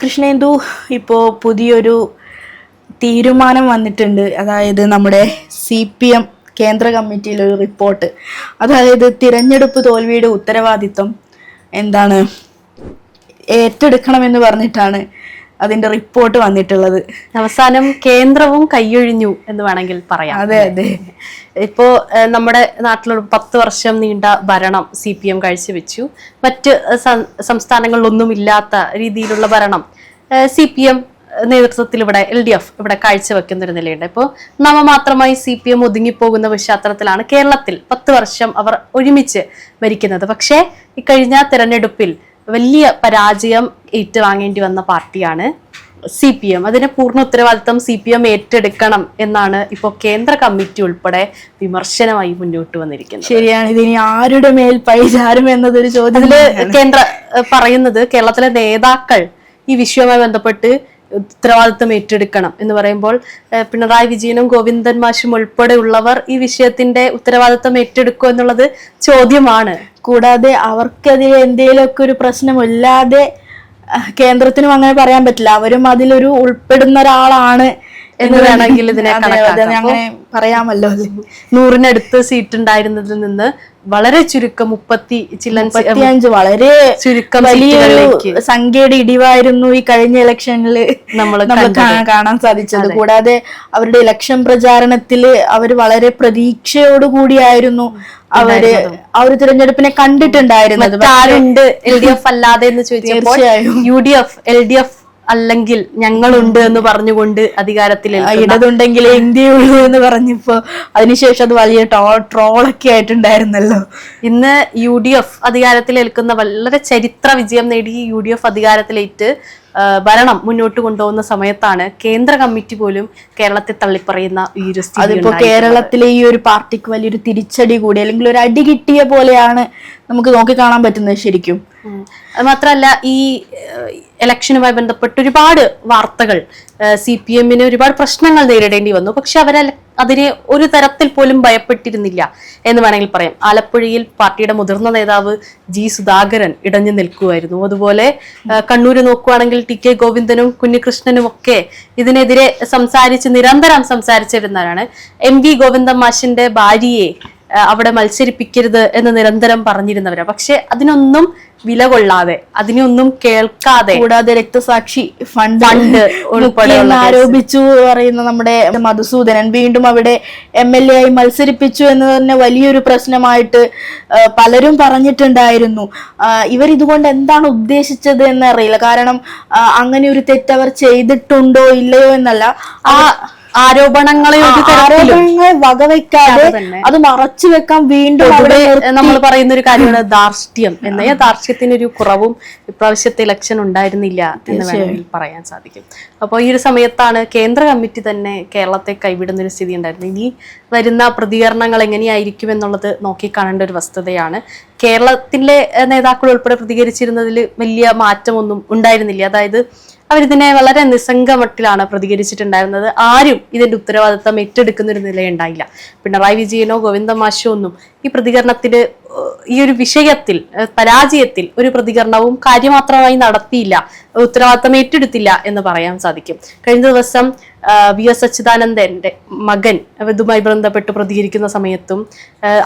കൃഷ്ണേന്ദു ഇപ്പോൾ പുതിയൊരു തീരുമാനം വന്നിട്ടുണ്ട്. അതായത് നമ്മുടെ CPM കേന്ദ്ര കമ്മിറ്റിയിലെ ഒരു റിപ്പോർട്ട്, അതായത് തിരഞ്ഞെടുപ്പ് തോൽവിയുടെ ഉത്തരവാദിത്വം ഏറ്റെടുക്കണമെന്ന് പറഞ്ഞിട്ടാണ് അതിന്റെ റിപ്പോർട്ട് വന്നിട്ടുള്ളത്. അവസാനം കേന്ദ്രവും കൈയൊഴിഞ്ഞു എന്ന് വേണമെങ്കിൽ പറയാം. അതെ അതെ. ഇപ്പോ നമ്മുടെ നാട്ടിലൊരു 10 വർഷം നീണ്ട ഭരണം CPM കാഴ്ചവെച്ചു. മറ്റ് സംസ്ഥാനങ്ങളിലൊന്നും ഇല്ലാത്ത രീതിയിലുള്ള ഭരണം CPM നേതൃത്വത്തിൽ ഇവിടെ LDF ഇവിടെ കാഴ്ചവെക്കുന്ന ഒരു നിലയുണ്ട്. ഇപ്പോൾ നാമമാത്രമായി CPM ഒതുങ്ങിപ്പോകുന്ന പശ്ചാത്തലത്തിലാണ് കേരളത്തിൽ 10 വർഷം അവർ ഒരുമിച്ച് ഭരിക്കുന്നത്. പക്ഷേ ഇക്കഴിഞ്ഞ തെരഞ്ഞെടുപ്പിൽ വലിയ പരാജയം ഏറ്റുവാങ്ങേണ്ടി വന്ന പാർട്ടിയാണ് CPM. അതിന് പൂർണ്ണ ഉത്തരവാദിത്തം CPM ഏറ്റെടുക്കണം എന്നാണ് ഇപ്പോൾ കേന്ദ്ര കമ്മിറ്റി ഉൾപ്പെടെ വിമർശനമായി മുന്നോട്ട് വന്നിരിക്കുന്നത്. ശരിയാണ്. ഇതിനി ആരുടെ മേൽ പഴിചാരും എന്നതൊരു ചോദ്യം. കേന്ദ്ര പറയുന്നത് കേരളത്തിലെ നേതാക്കൾ ഈ വിഷയവുമായി ബന്ധപ്പെട്ട് ഉത്തരവാദിത്തം ഏറ്റെടുക്കണം എന്ന് പറയുമ്പോൾ പിണറായി വിജയനും ഗോവിന്ദൻ മാഷും ഉൾപ്പെടെയുള്ളവർ ഈ വിഷയത്തിന്റെ ഉത്തരവാദിത്തം ഏറ്റെടുക്കുക എന്നുള്ളത് ചോദ്യമാണ്. കൂടാതെ അവർക്കെതിരെ എന്തെങ്കിലുമൊക്കെ ഒരു പ്രശ്നമില്ലാതെ കേന്ദ്രത്തിനും അങ്ങനെ പറയാൻ പറ്റില്ല. അവരും അതിലൊരു ഉൾപ്പെടുന്ന ഒരാളാണ് എന്ന് വേണമെങ്കിൽ ഇതിനെ അങ്ങനെ പറയാമല്ലോ. 100-നടുത്ത് സീറ്റ് ഉണ്ടായിരുന്നതിൽ നിന്ന് വളരെ ചുരുക്കം 35 വളരെ ചുരുക്കം വലിയൊരു സംഖ്യയുടെ ഇടിവായിരുന്നു ഈ കഴിഞ്ഞ ഇലക്ഷനിൽ നമ്മൾ കാണാൻ സാധിച്ചത്. കൂടാതെ അവരുടെ ഇലക്ഷൻ പ്രചാരണത്തില് അവര് വളരെ പ്രതീക്ഷയോടുകൂടിയായിരുന്നു അവര് ആ ഒരു തിരഞ്ഞെടുപ്പിനെ കണ്ടിട്ടുണ്ടായിരുന്നത്. ആരുണ്ട് LDF അല്ലാതെ എന്ന് ചോദിച്ചപ്പോൾ UDF LDF അല്ലെങ്കിൽ ഞങ്ങളുണ്ട് എന്ന് പറഞ്ഞുകൊണ്ട് അധികാരത്തിൽ ഇടതുണ്ടെങ്കിലേ ഇന്ത്യയുള്ളൂ എന്ന് പറഞ്ഞപ്പോ അതിനുശേഷം അത് വലിയ ട്രോളൊക്കെ ആയിട്ടുണ്ടായിരുന്നല്ലോ. ഇന്ന് UDF അധികാരത്തിൽ ഏൽക്കുന്ന വളരെ ചരിത്ര വിജയം നേടി UDF അധികാരത്തിലേറ്റ് ഭരണം മുന്നോട്ട് കൊണ്ടുപോകുന്ന സമയത്താണ് കേന്ദ്ര കമ്മിറ്റി പോലും കേരളത്തെ തള്ളിപ്പറയുന്ന ഈ ഒരു സ്ഥിതി. അതിപ്പോ കേരളത്തിലെ ഈ ഒരു പാർട്ടിക്ക് വലിയൊരു തിരിച്ചടി കൂടി, അല്ലെങ്കിൽ ഒരു അടി കിട്ടിയ പോലെയാണ് നമുക്ക് നോക്കിക്കാണാൻ പറ്റുന്നത് ശരിക്കും. അത് മാത്രമല്ല, ഈ ഇലക്ഷനുമായി ബന്ധപ്പെട്ട് ഒരുപാട് വാർത്തകൾ CPM-ന് ഒരുപാട് പ്രശ്നങ്ങൾ നേരിടേണ്ടി വന്നു. പക്ഷെ അതിനെ ഒരു തരത്തിൽ പോലും ഭയപ്പെട്ടിരുന്നില്ല എന്ന് വേണമെങ്കിൽ പറയാം. ആലപ്പുഴയിൽ പാർട്ടിയുടെ മുതിർന്ന നേതാവ് G. സുധാകരൻ ഇടഞ്ഞു നിൽക്കുമായിരുന്നു. അതുപോലെ കണ്ണൂര് നോക്കുകയാണെങ്കിൽ TK ഗോവിന്ദനും കുഞ്ഞികൃഷ്ണനും ഒക്കെ ഇതിനെതിരെ നിരന്തരം സംസാരിച്ചിരുന്നവരാണ്. MV ഗോവിന്ദൻ മാഷിന്റെ ഭാര്യയെ അവിടെ മത്സരിപ്പിക്കരുത് എന്ന് നിരന്തരം പറഞ്ഞിരുന്നവരാ. പക്ഷെ അതിനൊന്നും വില കൊള്ളാതെ, അതിനൊന്നും കേൾക്കാതെ, കൂടാതെ രക്തസാക്ഷി ഫണ്ട് ആരോപിച്ചു പറയുന്ന നമ്മുടെ മധുസൂദനൻ വീണ്ടും അവിടെ MLA ആയി മത്സരിപ്പിച്ചു എന്ന് തന്നെ വലിയൊരു പ്രശ്നമായിട്ട് പലരും പറഞ്ഞിട്ടുണ്ടായിരുന്നു. ഇവർ ഇതുകൊണ്ട് എന്താണ് ഉദ്ദേശിച്ചത് എന്നറിയില്ല. കാരണം അങ്ങനെ ഒരു തെറ്റവർ ചെയ്തിട്ടുണ്ടോ ഇല്ലയോ എന്നല്ല, ആരോപണങ്ങളെ വകവെക്കാതെ അത് മറച്ചു വെക്കാൻ വീണ്ടും നമ്മൾ പറയുന്ന ഒരു കാര്യമാണ് ധാർഷ്ട്യം എന്ന. ധാർഷ്ട്യത്തിനൊരു കുറവും ഇപ്രാവശ്യത്തെ ഇലക്ഷൻ ഉണ്ടായിരുന്നില്ല എന്ന് വേണമെങ്കിൽ പറയാൻ സാധിക്കും. അപ്പോൾ ഈ ഒരു സമയത്താണ് കേന്ദ്ര കമ്മിറ്റി തന്നെ കേരളത്തെ കൈവിടുന്ന ഒരു സ്ഥിതി ഉണ്ടായിരുന്നത്. ഇനി വരുന്ന പ്രതികരണങ്ങൾ എങ്ങനെയായിരിക്കും എന്നുള്ളത് നോക്കിക്കാണേണ്ട ഒരു വസ്തുതയാണ്. കേരളത്തിലെ നേതാക്കൾ ഉൾപ്പെടെ പ്രതികരിച്ചിരുന്നതിൽ വലിയ മാറ്റമൊന്നും ഉണ്ടായിരുന്നില്ല. അതായത് അവരിതിനെ വളരെ നിസ്സംഗമട്ടിലാണ് പ്രതികരിച്ചിട്ടുണ്ടായിരുന്നത്. ആരും ഇതിന്റെ ഉത്തരവാദിത്തം ഏറ്റെടുക്കുന്ന ഒരു നിലയുണ്ടായില്ല. പിണറായി വിജയനോ ഗോവിന്ദ മാഷോ ഒന്നും ഈ പ്രതികരണത്തിന്, ഈ ഒരു വിഷയത്തിൽ പരാജയത്തിൽ ഒരു പ്രതികരണവും കാര്യമാത്രമായി നടത്തിയില്ല, ഉത്തരവാദിത്തം ഏറ്റെടുത്തില്ല എന്ന് പറയാൻ സാധിക്കും. കഴിഞ്ഞ ദിവസം VS അച്യുതാനന്ദന്റെ മകൻ ഇതുമായി ബന്ധപ്പെട്ട് പ്രതികരിക്കുന്ന സമയത്തും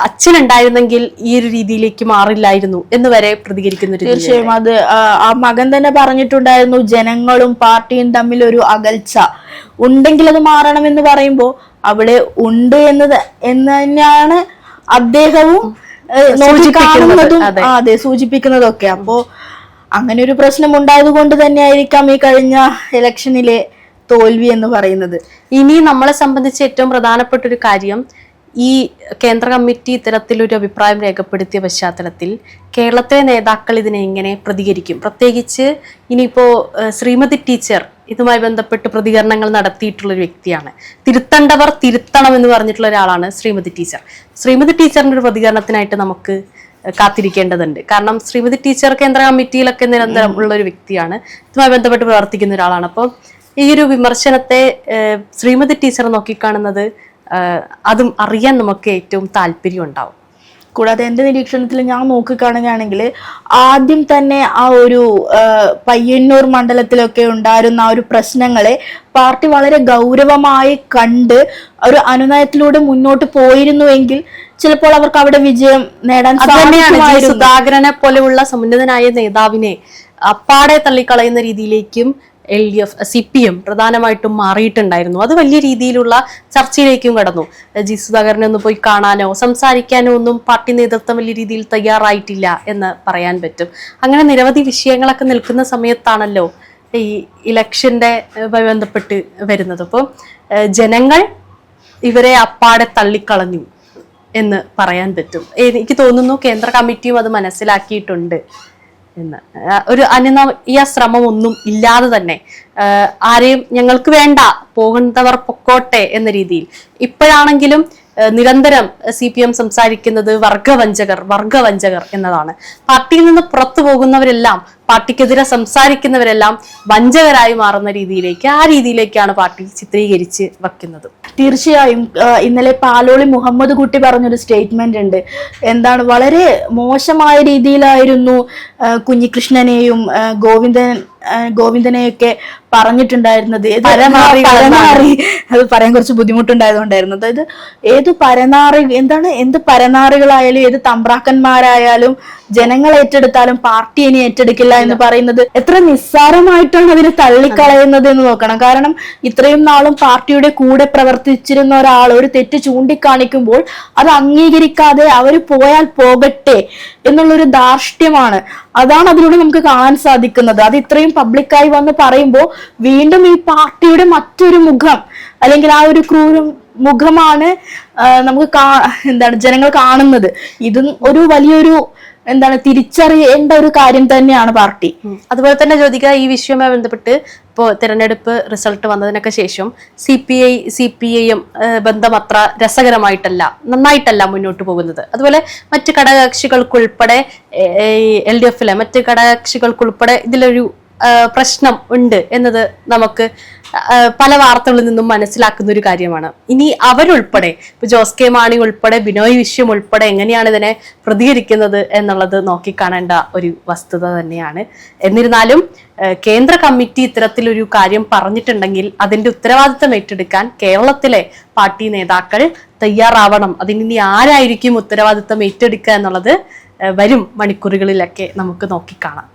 അച്ഛനുണ്ടായിരുന്നെങ്കിൽ ഈ ഒരു രീതിയിലേക്ക് മാറില്ലായിരുന്നു എന്ന് വരെ പ്രതികരിക്കുന്ന. തീർച്ചയായും അത് ആ മകൻ തന്നെ പറഞ്ഞിട്ടുണ്ടായിരുന്നു, ജനങ്ങളും പാർട്ടിയും തമ്മിൽ ഒരു അകൽച്ച ഉണ്ടെങ്കിൽ അത് മാറണമെന്ന് പറയുമ്പോൾ അവിടെ ഉണ്ട് എന്ന് തന്നെയാണ് അദ്ദേഹവും സൂചിപ്പിക്കുന്നതൊക്കെ. അപ്പോ അങ്ങനെ ഒരു പ്രശ്നം ഉണ്ടായത് കൊണ്ട് തന്നെ ആയിരിക്കാം ഈ കഴിഞ്ഞ ഇലക്ഷനിലെ തോൽവി എന്ന് പറയുന്നത്. ഇനി നമ്മളെ സംബന്ധിച്ച് ഏറ്റവും പ്രധാനപ്പെട്ട ഒരു കാര്യം, ഈ കേന്ദ്ര കമ്മിറ്റി ഇത്തരത്തിലൊരു അഭിപ്രായം രേഖപ്പെടുത്തിയ പശ്ചാത്തലത്തിൽ കേരളത്തിലെ നേതാക്കൾ ഇതിനെ എങ്ങനെ പ്രതികരിക്കും? പ്രത്യേകിച്ച് ഇനിയിപ്പോ ശ്രീമതി ടീച്ചർ ഇതുമായി ബന്ധപ്പെട്ട് പ്രതികരണങ്ങൾ നടത്തിയിട്ടുള്ളൊരു വ്യക്തിയാണ്. തിരുത്തേണ്ടവർ തിരുത്തണം എന്ന് പറഞ്ഞിട്ടുള്ള ഒരാളാണ് ശ്രീമതി ടീച്ചർ. ശ്രീമതി ടീച്ചറിന്റെ ഒരു പ്രതികരണത്തിനായിട്ട് നമുക്ക് കാത്തിരിക്കേണ്ടതുണ്ട്. കാരണം ശ്രീമതി ടീച്ചർ കേന്ദ്ര കമ്മിറ്റിയിലൊക്കെ നിരന്തരം ഉള്ള ഒരു വ്യക്തിയാണ്, ഇതുമായി ബന്ധപ്പെട്ട് പ്രവർത്തിക്കുന്ന ഒരാളാണ്. അപ്പോൾ ഈ ഒരു വിമർശനത്തെ ശ്രീമതി ടീച്ചർ നോക്കിക്കാണുന്നത് അതും അറിയാൻ നമുക്ക് ഏറ്റവും താല്പര്യം ഉണ്ടാവും. കൂടാതെ എൻ്റെ നിരീക്ഷണത്തിൽ ഞാൻ നോക്കിക്കാണുകയാണെങ്കിൽ ആദ്യം തന്നെ ആ ഒരു പയ്യന്നൂർ മണ്ഡലത്തിലൊക്കെ ഉണ്ടായിരുന്ന ആ ഒരു പ്രശ്നങ്ങളെ പാർട്ടി വളരെ ഗൗരവമായി കണ്ട് ഒരു അനുനയത്തിലൂടെ മുന്നോട്ട് പോയിരുന്നുവെങ്കിൽ ചിലപ്പോൾ അവർക്ക് അവിടെ വിജയം നേടാൻ സാധിക്കുമായിരുന്നു. സുധാകരനെ പോലെയുള്ള സമുന്നതനായ നേതാവിനെ അപ്പാടെ തള്ളിക്കളയുന്ന രീതിയിലേക്കും LDF CPM പ്രധാനമായിട്ടും മാറിയിട്ടുണ്ടായിരുന്നു. അത് വലിയ രീതിയിലുള്ള ചർച്ചയിലേക്കും കടന്നു. ജി സുധാകരനെ ഒന്ന് പോയി കാണാനോ സംസാരിക്കാനോ ഒന്നും പാർട്ടി നേതൃത്വം വലിയ രീതിയിൽ തയ്യാറായിട്ടില്ല എന്ന് പറയാൻ പറ്റും. അങ്ങനെ നിരവധി വിഷയങ്ങളൊക്കെ നിൽക്കുന്ന സമയത്താണല്ലോ ഈ ഇലക്ഷന്റെ ബന്ധപ്പെട്ട് വരുന്നത്. അപ്പോൾ ജനങ്ങൾ ഇവരെ അപ്പാടെ തള്ളിക്കളഞ്ഞു എന്ന് പറയാൻ പറ്റും. എനിക്ക് തോന്നുന്നു കേന്ദ്ര കമ്മിറ്റിയും അത് മനസ്സിലാക്കിയിട്ടുണ്ട് എന്ന്. ഒരു അനുനയ ശ്രമം ഒന്നും ഇല്ലാതെ തന്നെ ആരെയും ഞങ്ങൾക്ക് വേണ്ട, പോകുന്നവർ പൊക്കോട്ടെ എന്ന രീതിയിൽ ഇപ്പോഴാണെങ്കിലും നിരന്തരം CPM സംസാരിക്കുന്നത് വർഗവഞ്ചകർ എന്നതാണ്. പാർട്ടിയിൽ നിന്ന് പുറത്തു പോകുന്നവരെല്ലാം, പാർട്ടിക്കെതിരെ സംസാരിക്കുന്നവരെല്ലാം വഞ്ചകരായി മാറുന്ന ആ രീതിയിലേക്കാണ് പാർട്ടി ചിത്രീകരിച്ച് വെക്കുന്നത്. തീർച്ചയായും ഇന്നലെ പാലോളി മുഹമ്മദ് കുട്ടി പറഞ്ഞൊരു സ്റ്റേറ്റ്മെന്റ് ഉണ്ട്. എന്താണ്, വളരെ മോശമായ രീതിയിലായിരുന്നു കുഞ്ഞികൃഷ്ണനെയും ഗോവിന്ദനെയൊക്കെ പറഞ്ഞിട്ടുണ്ടായിരുന്നത്. പരനാറി, അത് പറയാൻ കുറച്ച് ബുദ്ധിമുട്ടുണ്ടായതുകൊണ്ടായിരുന്നു. അതായത് എന്ത് പരനാറികളായാലും ഏത് തമ്പ്രാക്കന്മാരായാലും ജനങ്ങൾ ഏറ്റെടുത്താലും പാർട്ടി ഇനി ഏറ്റെടുക്കില്ല എന്ന് പറയുന്നത് എത്ര നിസ്സാരമായിട്ടാണ് അതിനെ തള്ളിക്കളയുന്നത് എന്ന് നോക്കണം. കാരണം ഇത്രയും നാളും പാർട്ടിയുടെ കൂടെ പ്രവർത്തിച്ചിരുന്ന ഒരാൾ ഒരു തെറ്റ് ചൂണ്ടിക്കാണിക്കുമ്പോൾ അത് അംഗീകരിക്കാതെ അവര് പോയാൽ പോകട്ടെ എന്നുള്ളൊരു ധാർഷ്ട്യമാണ്. അതാണ് അതിലൂടെ നമുക്ക് കാണാൻ സാധിക്കുന്നത്. അത് ഇത്രയും പബ്ലിക്കായി വന്ന് പറയുമ്പോൾ വീണ്ടും ഈ പാർട്ടിയുടെ മറ്റൊരു മുഖം, അല്ലെങ്കിൽ ആ ഒരു ക്രൂര മുഖമാണ് നമുക്ക് ജനങ്ങൾ കാണുന്നത്. ഇതും ഒരു വലിയൊരു തിരിച്ചറിയേണ്ട ഒരു കാര്യം തന്നെയാണ് പാർട്ടി. അതുപോലെ തന്നെ ജ്യോതിക, ഈ വിഷയവുമായി ബന്ധപ്പെട്ട് ഇപ്പോൾ തിരഞ്ഞെടുപ്പ് റിസൾട്ട് വന്നതിനൊക്കെ ശേഷം CPIM ബന്ധം അത്ര നന്നായിട്ടല്ല മുന്നോട്ട് പോകുന്നത്. അതുപോലെ മറ്റ് ഘടകകക്ഷികൾക്കുൾപ്പെടെ LDF മറ്റ് ഘടകകക്ഷികൾക്കുൾപ്പെടെ ഇതിലൊരു പ്രശ്നം ഉണ്ട് എന്നത് നമുക്ക് പല വാർത്തകളിൽ നിന്നും മനസ്സിലാക്കുന്ന ഒരു കാര്യമാണ്. ഇനി അവരുൾപ്പെടെ, ഇപ്പൊ ജോസ് കെ മാണി ഉൾപ്പെടെ, ബിനോയ് വിശ്വം ഉൾപ്പെടെ എങ്ങനെയാണ് ഇതിനെ പ്രതികരിക്കുന്നത് എന്നുള്ളത് നോക്കിക്കാണേണ്ട ഒരു വസ്തുത തന്നെയാണ്. എന്നിരുന്നാലും കേന്ദ്ര കമ്മിറ്റി ഇത്തരത്തിലൊരു കാര്യം പറഞ്ഞിട്ടുണ്ടെങ്കിൽ അതിന്റെ ഉത്തരവാദിത്തം ഏറ്റെടുക്കാൻ കേരളത്തിലെ പാർട്ടി നേതാക്കൾ തയ്യാറാവണം. അതിനി ആരായിരിക്കും ഉത്തരവാദിത്തം ഏറ്റെടുക്കുക എന്നുള്ളത് വരും മണിക്കൂറുകളിലൊക്കെ നമുക്ക് നോക്കിക്കാണാം.